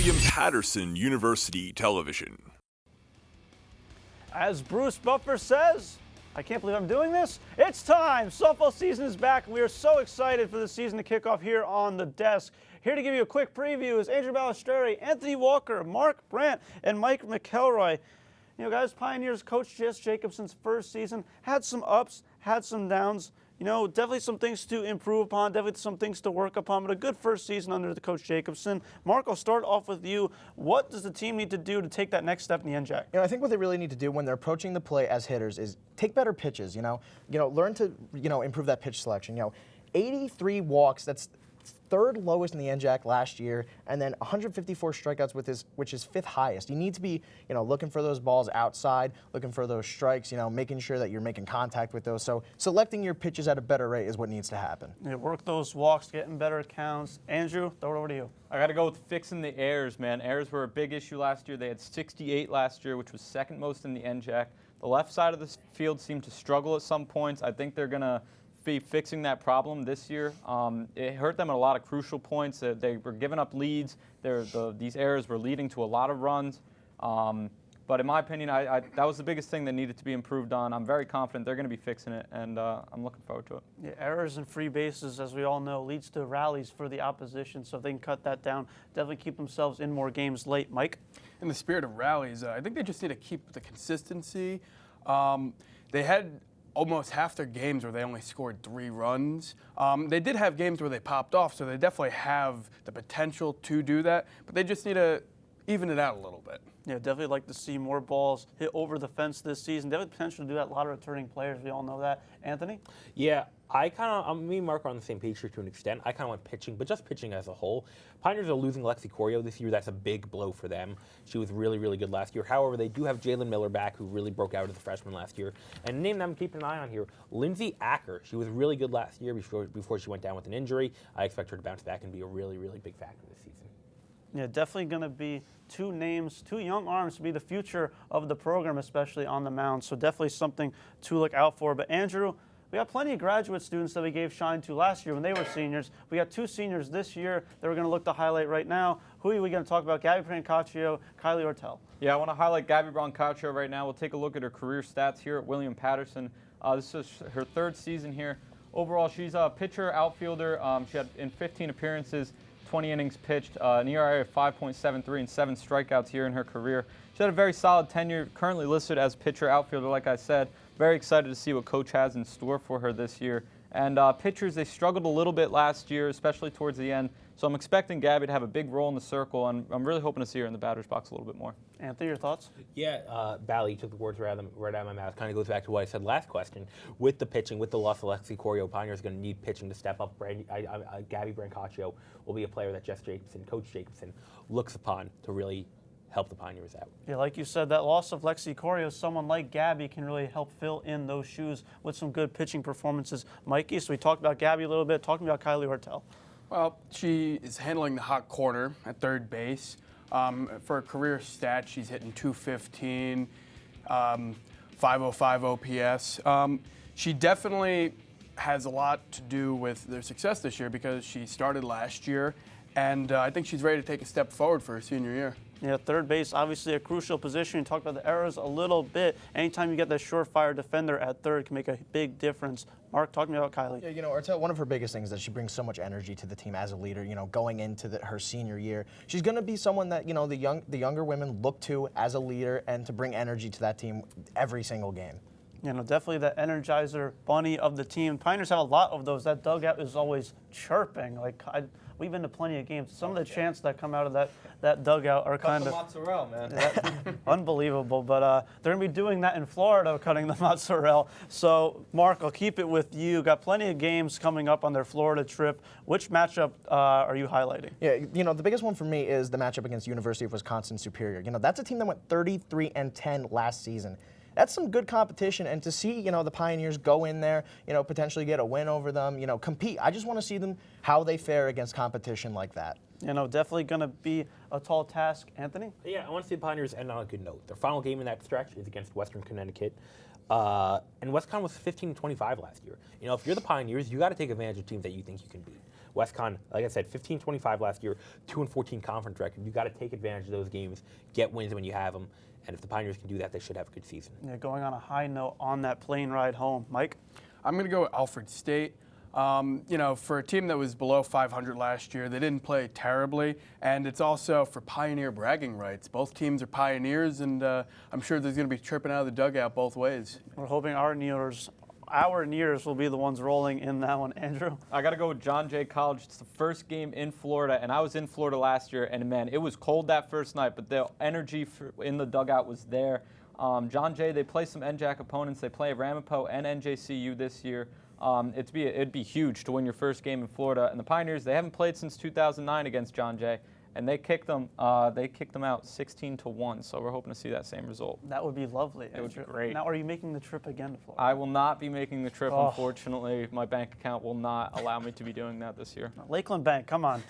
William Patterson University Television. As Bruce Buffer says, I can't believe I'm doing this. It's time. Softball season is back. We are so excited for the season to kick off here on the desk. Here to give you a quick preview is Andrew Ballistreri, Anthony Walker, Marc, Brandt, and Mike McElroy. You know, guys, Pioneers coach Jess Jacobson's first season had some ups, had some downs. You know, definitely some things to improve upon, definitely some things to work upon, but a good first season under the coach Jacobson. Marc, I'll start off with you. What does the team need to do to take that next step in the NJAC? You know, I think what they really need to do when they're approaching the play as hitters is take better pitches, learn to, improve that pitch selection. 83 walks, that's third lowest in the NJAC last year, and then 154 strikeouts which is fifth highest. You need to be, looking for those balls outside, looking for those strikes, making sure that you're making contact with those. So selecting your pitches at a better rate is what needs to happen. Yeah, work those walks, getting better counts. Andrew, throw it over to you. I got to go with fixing the errors, man. Errors were a big issue last year. They had 68 last year, which was second most in the NJAC. The left side of the field seemed to struggle at some points. I think they're going to be fixing that problem this year. It hurt them at a lot of crucial points. They were giving up leads. These errors were leading to a lot of runs. But in my opinion, that was the biggest thing that needed to be improved on. I'm very confident they're going to be fixing it, and I'm looking forward to it. Yeah, errors and free bases, as we all know, leads to rallies for the opposition. So if they can cut that down, definitely keep themselves in more games late. Mike? In the spirit of rallies, I think they just need to keep the consistency. They had almost half their games where they only scored 3 runs. They did have games where they popped off, so they definitely have the potential to do that, but they just need to even it out a little bit. Yeah, definitely like to see more balls hit over the fence this season. Definitely potential to do that. A lot of returning players, we all know that. Anthony? Yeah, me and Marc are on the same page here to an extent. I kind of want pitching, but just pitching as a whole. Pioneers are losing Lexi Corio this year. That's a big blow for them. She was really, really good last year. However, they do have Jalen Miller back, who really broke out as a freshman last year. And name them, keep an eye on here, Lindsay Acker. She was really good last year before she went down with an injury. I expect her to bounce back and be a really, really big factor this season. Yeah, definitely going to be 2 names, 2 young arms to be the future of the program, especially on the mound. So definitely something to look out for. But Andrew, we got plenty of graduate students that we gave shine to last year when they were seniors. We got 2 seniors this year that we're going to look to highlight right now. Who are we going to talk about? Gabby Brancaccio, Kylie Ortel. Yeah, I want to highlight Gabby Brancaccio right now. We'll take a look at her career stats here at William Patterson. This is her 3rd season here. Overall, she's a pitcher, outfielder. She had in 15 appearances, 20 innings pitched, an ERA of 5.73 and 7 strikeouts here in her career. She had a very solid tenure, currently listed as pitcher, outfielder, like I said. Very excited to see what coach has in store for her this year. And pitchers, they struggled a little bit last year, especially towards the end. So I'm expecting Gabby to have a big role in the circle, and I'm really hoping to see her in the batter's box a little bit more. Anthony, your thoughts? Yeah, Bally took the words right out of my mouth. Kind of goes back to what I said last question. With the pitching, with the loss of Lexi Corio, Pioneers are going to need pitching to step up. Gabby Brancaccio will be a player that Coach Jacobson, looks upon to really help the Pioneers out. Yeah, like you said, that loss of Lexi Corio, someone like Gabby can really help fill in those shoes with some good pitching performances. Mikey, so we talked about Gabby a little bit, talking about Kylie Ortel. Well, she is handling the hot corner at third base. For a career stat, she's hitting .215, 505 OPS. She definitely has a lot to do with their success this year because she started last year, and I think she's ready to take a step forward for her senior year. Yeah, third base, obviously a crucial position. You talked about the errors a little bit. Anytime you get that surefire defender at third can make a big difference. Marc, talk to me about Kylie. Yeah, Ortel, one of her biggest things is that she brings so much energy to the team as a leader, going into her senior year. She's going to be someone that, the younger women look to as a leader and to bring energy to that team every single game. Definitely the energizer bunny of the team. Pioneers have a lot of those. That dugout is always chirping. We've been to plenty of games. Some of the chants that come out of that dugout are kind of mozzarella, man. Unbelievable. But they're going to be doing that in Florida, cutting the mozzarella. So, Marc, I'll keep it with you. Got plenty of games coming up on their Florida trip. Which matchup are you highlighting? Yeah, the biggest one for me is the matchup against University of Wisconsin Superior. That's a team that went 33-10 last season. That's some good competition, and to see, the Pioneers go in there, potentially get a win over them, compete. I just want to see them, how they fare against competition like that. Definitely going to be a tall task. Anthony? Yeah, I want to see the Pioneers end on a good note. Their final game in that stretch is against Western Connecticut. And Westcon was 15-25 last year. If you're the Pioneers, you got to take advantage of teams that you think you can beat. WestCon, like I said, 15-25 last year, 2-14 conference record. You got to take advantage of those games, get wins when you have them, and if the Pioneers can do that, they should have a good season. Yeah, going on a high note on that plane ride home. Mike? I'm going to go with Alfred State. For a team that was below 500 last year, they didn't play terribly, and it's also for Pioneer bragging rights. Both teams are Pioneers, and I'm sure there's going to be tripping out of the dugout both ways. We're hoping our Neers will be the ones rolling in that one. Andrew? I got to go with John Jay College. It's the first game in Florida, and I was in Florida last year, and man, it was cold that first night, but the energy in the dugout was there. John Jay, they play some NJAC opponents. They play Ramapo and NJCU this year. It'd be huge to win your first game in Florida. And the Pioneers, they haven't played since 2009 against John Jay, and they kicked them out 16-1. So we're hoping to see that same result. That would be lovely. It would be great. Now, are you making the trip again to Florida? I will not be making the trip, unfortunately. My bank account will not allow me to be doing that this year. Lakeland Bank, come on.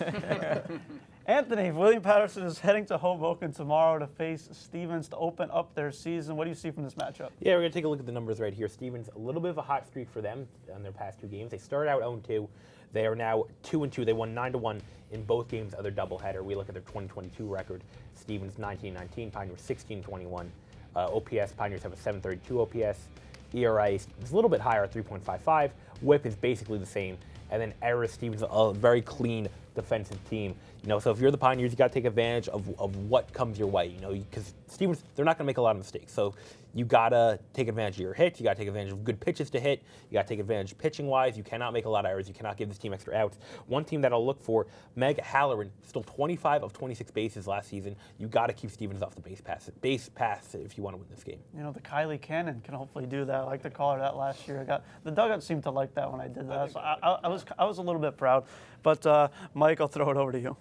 Anthony, William Patterson is heading to Hoboken tomorrow to face Stevens to open up their season. What do you see from this matchup? Yeah, we're going to take a look at the numbers right here. Stevens, a little bit of a hot streak for them on their past 2 games. They started out 0-2. They are now 2-2. They won 9-1 in both games of their doubleheader. We look at their 2022 record. Stevens 19-19, Pioneers 16-21. OPS, Pioneers have a 732 OPS. ERA is a little bit higher at 3.55. WHIP is basically the same. And then errors, Stevens, a very clean defensive team. So if you're the Pioneers, you got to take advantage of what comes your way. Because Stevens, they're not going to make a lot of mistakes. So you got to take advantage of your hits. You got to take advantage of good pitches to hit. You got to take advantage pitching-wise. You cannot make a lot of errors. You cannot give this team extra outs. One team that I'll look for, Meg Halloran, still 25 of 26 bases last season. You got to keep Stevens off the base pass if you want to win this game. The Kylie Cannon can hopefully do that. I like to call her that last year. The dugout seemed to like that when I did that. So I was a little bit proud. But Mike, I'll throw it over to you.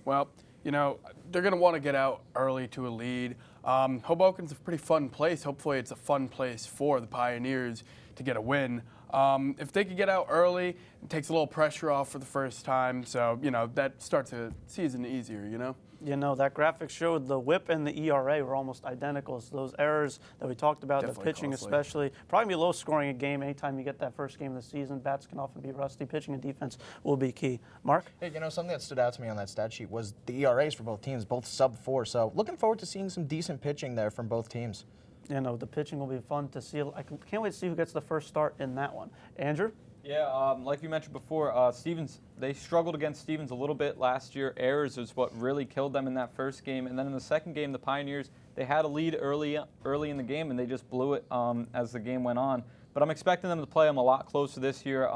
Well, they're going to want to get out early to a lead. Hoboken's a pretty fun place. Hopefully it's a fun place for the Pioneers to get a win. If they could get out early, it takes a little pressure off for the first time. So, that starts a season easier, That graphic showed the WHIP and the ERA were almost identical. So those errors that we talked about, Definitely the pitching costly. especially, probably be low scoring a game anytime you get that first game of the season. Bats can often be rusty. Pitching and defense will be key. Mark? Hey, something that stood out to me on that stat sheet was the ERAs for both teams, both sub-4. So looking forward to seeing some decent pitching there from both teams. The pitching will be fun to see. I can't wait to see who gets the first start in that one. Andrew? Yeah, like you mentioned before, Stevens, they struggled against Stevens a little bit last year. Errors is what really killed them in that first game. And then in the second game, the Pioneers, they had a lead early in the game, and they just blew it as the game went on. But I'm expecting them to play them a lot closer this year.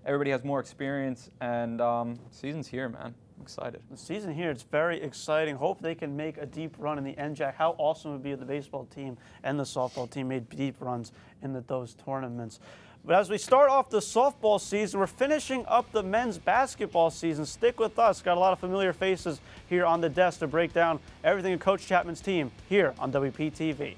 Everybody has more experience, and season's here, man. I'm excited. The season here, it's very exciting. Hope they can make a deep run in the NJAC. How awesome it would be if the baseball team and the softball team made deep runs in those tournaments. But as we start off the softball season, we're finishing up the men's basketball season. Stick with us. Got a lot of familiar faces here on the desk to break down everything in Coach Chapman's team here on WPTV.